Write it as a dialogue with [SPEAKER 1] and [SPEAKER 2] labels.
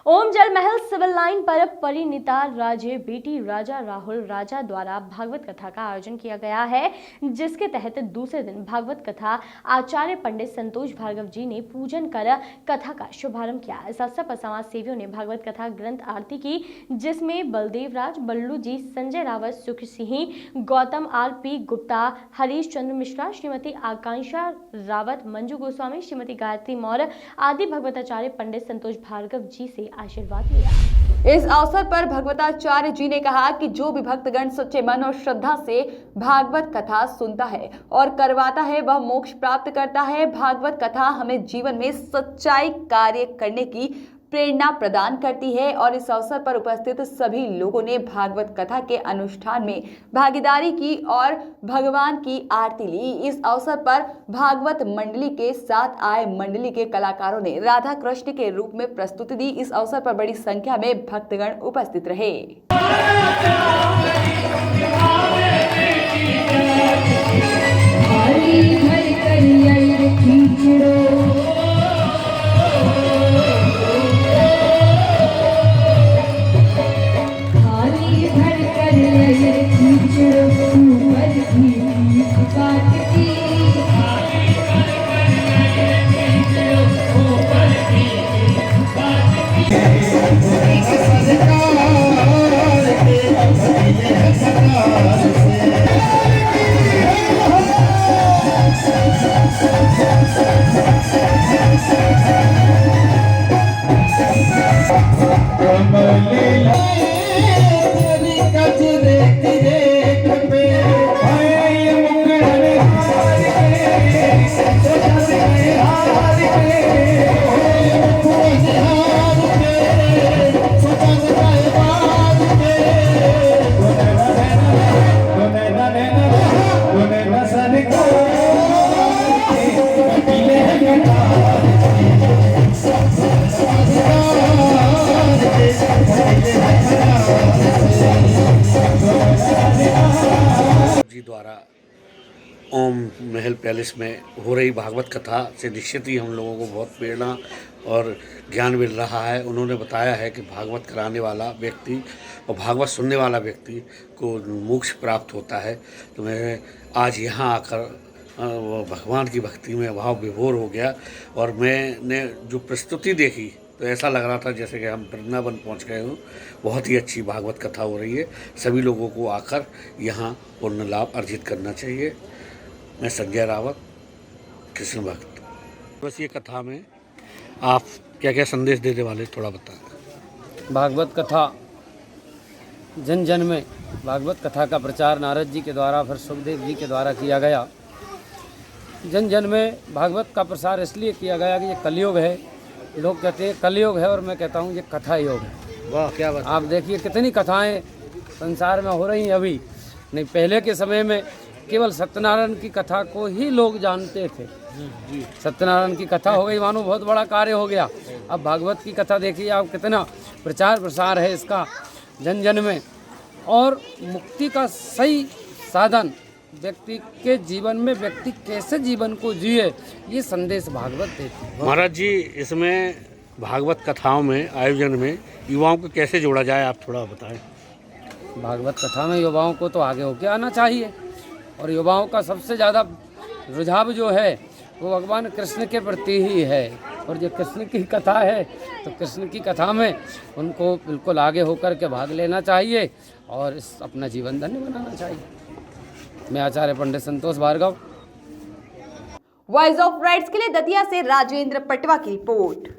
[SPEAKER 1] ओम जल महल civil line पर परिणीता राजे बेटी राजा राहुल राजा द्वारा भागवत कथा का आयोजन किया गया है, जिसके तहत दूसरे दिन भागवत कथा आचार्य पंडित संतोष भार्गव जी ने पूजन कर कथा का शुभारंभ किया। इस अवसर पर समाज सेवियों ने भागवत कथा ग्रंथ आरती की, जिसमें बलदेव राज, बल्लू जी, संजय रावत, सुख सिंह, गौतम आर.पी. गुप्ता, हरीश चंद्र मिश्रा, श्रीमती आकांक्षा रावत, मंजू गोस्वामी, श्रीमती गायत्री मौर्य आदि भगवताचार्य पंडित संतोष भार्गव जी से आशीर्वाद लिया।
[SPEAKER 2] इस अवसर पर भगवताचार्य जी ने कहा कि जो भी भक्तगण सच्चे मन और श्रद्धा से भागवत कथा सुनता है और करवाता है, वह मोक्ष प्राप्त करता है। भागवत कथा हमें जीवन में सच्चाई कार्य करने की प्रेरणा प्रदान करती है और इस अवसर पर उपस्थित सभी लोगों ने भागवत कथा के अनुष्ठान में भागीदारी की और भगवान की आरती ली। इस अवसर पर भागवत मंडली के साथ आए मंडली के कलाकारों ने राधा कृष्ण के रूप में प्रस्तुति दी। इस अवसर पर बड़ी संख्या में भक्तगण उपस्थित रहे।
[SPEAKER 3] द्वारा ओम महल पैलेस में हो रही भागवत कथा से निश्चित ही हम लोगों को बहुत प्रेरणा और ज्ञान मिल रहा है। उन्होंने बताया है कि भागवत कराने वाला व्यक्ति और भागवत सुनने वाला व्यक्ति को मोक्ष प्राप्त होता है। तो मैं आज यहाँ आकर भगवान की भक्ति में भाव विभोर हो गया और मैंने जो प्रस्तुति देखी तो ऐसा लग रहा था जैसे कि हम वृंदावन पहुँच गए हों। बहुत ही अच्छी भागवत कथा हो रही है। सभी लोगों को आकर यहाँ पुण्य लाभ अर्जित करना चाहिए। मैं संजय रावत, कृष्ण भक्त। बस ये कथा में आप क्या क्या संदेश देने वाले थोड़ा बताएं।
[SPEAKER 4] भागवत कथा जन जन में भागवत कथा का प्रचार नारद जी के द्वारा फिर सुखदेव जी के द्वारा किया गया। जन जन में भागवत का प्रसार इसलिए किया गया कि ये कलयुग है। लोग कहते हैं कलयुग है और मैं कहता हूँ ये कथा योग है।
[SPEAKER 3] वाह, क्या बात।
[SPEAKER 4] आप देखिए कितनी कथाएं संसार में हो रही हैं अभी। नहीं, पहले के समय में केवल सत्यनारायण की कथा को ही लोग जानते थे। सत्यनारायण की कथा हो गई मानो बहुत बड़ा कार्य हो गया। अब भागवत की कथा देखिए आप, कितना प्रचार प्रसार है इसका जन जन में। और मुक्ति का सही साधन व्यक्ति के जीवन में, व्यक्ति कैसे जीवन को जिए, ये संदेश भागवत देती है।
[SPEAKER 3] महाराज जी, इसमें भागवत कथाओं में आयोजन में युवाओं को कैसे जोड़ा जाए, आप थोड़ा बताएं।
[SPEAKER 4] भागवत कथा में युवाओं को तो आगे होके आना चाहिए और युवाओं का सबसे ज़्यादा रुझाव जो है वो भगवान कृष्ण के प्रति ही है। और जो कृष्ण की कथा है तो कृष्ण की कथा में उनको बिल्कुल आगे होकर के भाग लेना चाहिए और इस अपना जीवन धन्य बनाना चाहिए। मैं आचार्य पंडित संतोष भार्गव,
[SPEAKER 2] वॉइस ऑफ राइट्स के लिए दतिया से राजेंद्र पटवा की रिपोर्ट।